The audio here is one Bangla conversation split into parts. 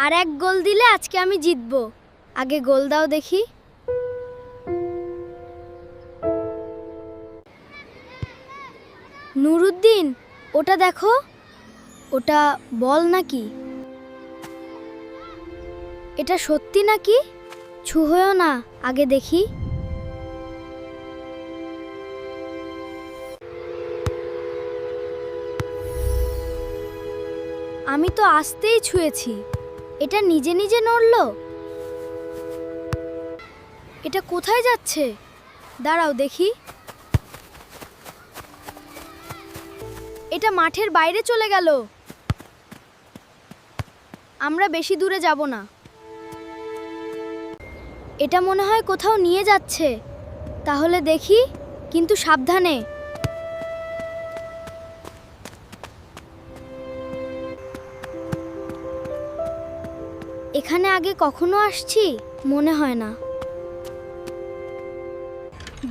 আর এক গোল দিলে আজকে আমি জিতবো। আগে গোল দাও দেখি। নুরুদ্দিন, ওটা দেখো, ওটা বল নাকি? এটা সত্যি নাকি? ছুঁয়ো না, আগে দেখি। আমি তো আস্তেই ছুঁয়েছি, এটা নিজে নিজে নড়লো। এটা কোথায় যাচ্ছে? দাঁড়াও দেখি। এটা মাঠের বাইরে চলে গেল। আমরা বেশি দূরে যাব না। এটা মনে হয় কোথাও নিয়ে যাচ্ছে। তাহলে দেখি, কিন্তু সাবধানে। এখানে আগে কখনো আসছি মনে হয় না।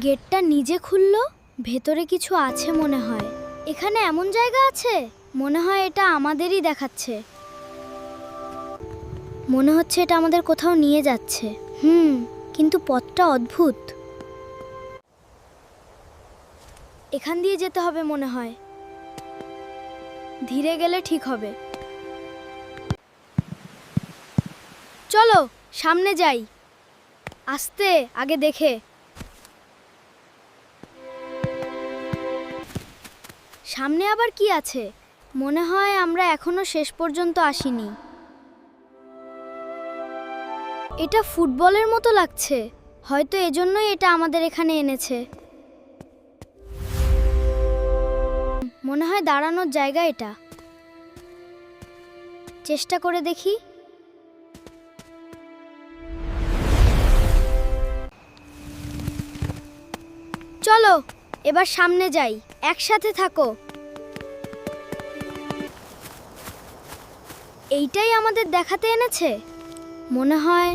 গেটটা নিজে খুললো, ভেতরে কিছু আছে মনে হয়। এখানে এমন জায়গা আছে, মনে হয় এটা আমাদেরই দেখাচ্ছে। মনে হচ্ছে এটা আমাদের কোথাও নিয়ে যাচ্ছে। কিন্তু পথটা অদ্ভুত। এখান দিয়ে যেতে হবে মনে হয়। ধীরে গেলে ঠিক হবে। চলো সামনে যাই, আস্তে, আগে দেখে। সামনে আবার কি আছে? মনে হয় আমরা এখনো শেষ পর্যন্ত আসিনি। এটা ফুটবলের মতো লাগছে, হয়তো এজন্যই এটা আমাদের এখানে এনেছে। মনে হয় দাঁড়ানোর জায়গা এটা। চেষ্টা করে দেখি। চলো এবার সামনে যাই, একসাথে থাকো। এইটাই আমাদের দেখাতে এনেছে। মনে হয়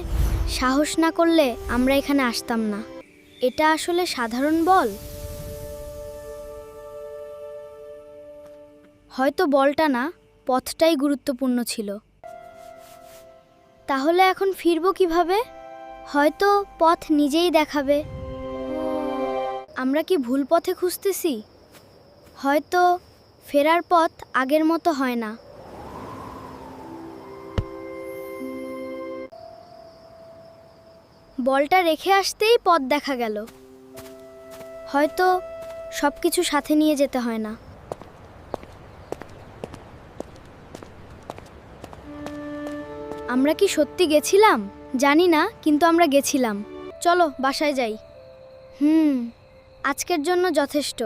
সাহস না করলে আমরা এখানে আসতাম না। এটা আসলে সাধারণ বল? হয়তো বলটা না, পথটাই গুরুত্বপূর্ণ ছিল। তাহলে এখন ফিরবো কিভাবে? হয়তো পথ নিজেই দেখাবে। আমরা কি ভুল পথে খুঁজতেছি? হয়তো ফেরার পথ আগের মতো হয় না। বলটা রেখে আসতেই পথ দেখা গেল। হয়তো সব কিছু সাথে নিয়ে যেতে হয় না। আমরা কি সত্যি গেছিলাম? জানি না, কিন্তু আমরা গেছিলাম। চলো বাসায় যাই। আজকের জন্য যথেষ্ট।